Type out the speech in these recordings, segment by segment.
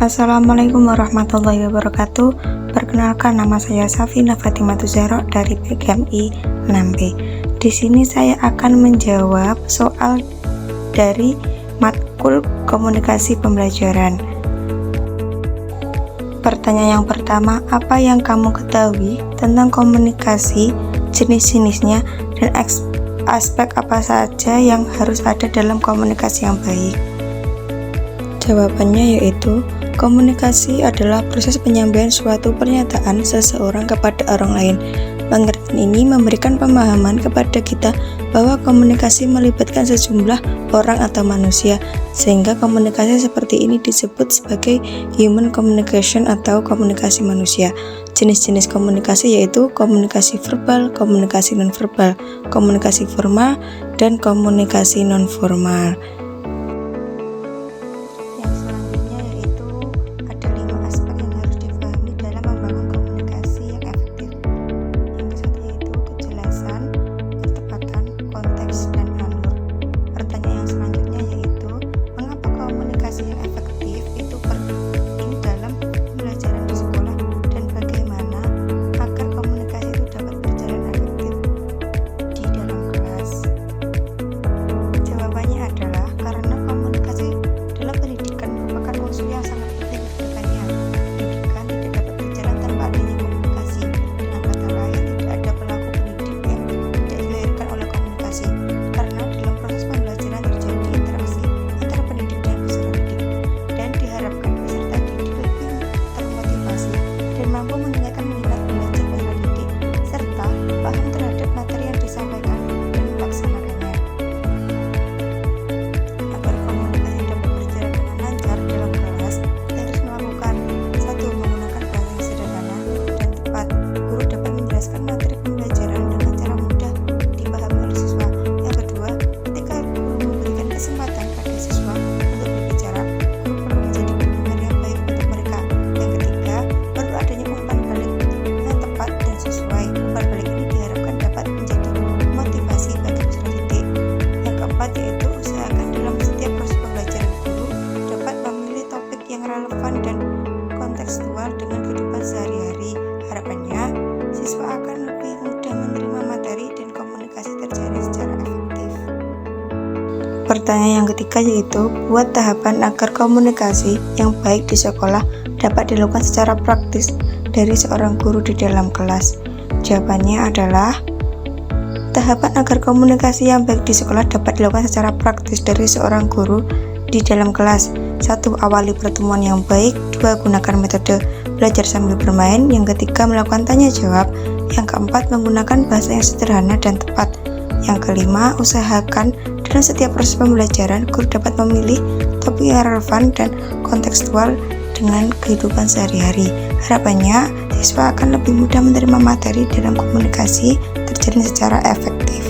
Assalamualaikum warahmatullahi wabarakatuh. Perkenalkan, nama saya Safina Fatimah Tuzaro dari PGMI 6B. Di sini saya akan menjawab soal dari matkul komunikasi pembelajaran. Pertanyaan yang pertama, apa yang kamu ketahui tentang komunikasi, jenis-jenisnya, dan aspek apa saja yang harus ada dalam komunikasi yang baik? Jawabannya yaitu, komunikasi adalah proses penyampaian suatu pernyataan seseorang kepada orang lain. Pengertian ini memberikan pemahaman kepada kita bahwa komunikasi melibatkan sejumlah orang atau manusia, sehingga komunikasi seperti ini disebut sebagai human communication atau komunikasi manusia. Jenis-jenis komunikasi yaitu komunikasi verbal, komunikasi nonverbal, komunikasi formal, dan komunikasi nonformal. Dan kontekstual dengan kehidupan sehari-hari. Harapannya, siswa akan lebih mudah menerima materi dan komunikasi terjalin secara efektif. Pertanyaan yang ketiga yaitu, buat tahapan agar komunikasi yang baik di sekolah dapat dilakukan secara praktis dari seorang guru di dalam kelas. Jawabannya adalah, tahapan agar komunikasi yang baik di sekolah dapat dilakukan secara praktis dari seorang guru di dalam kelas. 1. Awali pertemuan yang baik. 2. Gunakan metode belajar sambil bermain. Yang ketiga, melakukan tanya jawab. Yang keempat, menggunakan bahasa yang sederhana dan tepat. Yang kelima, usahakan dalam setiap proses pembelajaran guru dapat memilih topik yang relevan dan kontekstual dengan kehidupan sehari-hari. Harapannya, siswa akan lebih mudah menerima materi dalam komunikasi terjalin secara efektif.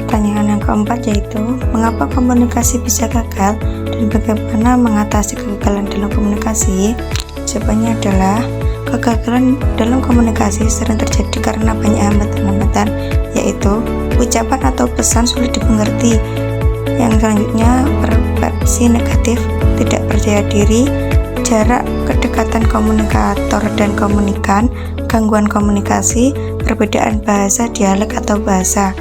Pertanyaan yang keempat yaitu, mengapa komunikasi bisa gagal dan bagaimana mengatasi kegagalan dalam komunikasi? Jawabannya adalah, kegagalan dalam komunikasi sering terjadi karena banyak hambatan-hambatan, yaitu ucapan atau pesan sulit dimengerti. Yang selanjutnya, persepsi negatif, tidak percaya diri, jarak kedekatan komunikator dan komunikan, gangguan komunikasi, perbedaan bahasa, dialek atau bahasa.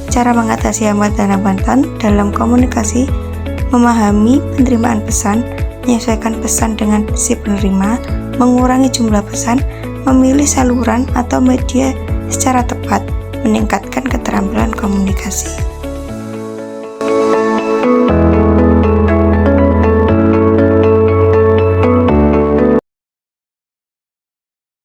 Cara mengatasi hambatan-hambatan dalam komunikasi: memahami penerimaan pesan, menyesuaikan pesan dengan si penerima, mengurangi jumlah pesan, memilih saluran atau media secara tepat, meningkatkan keterampilan komunikasi.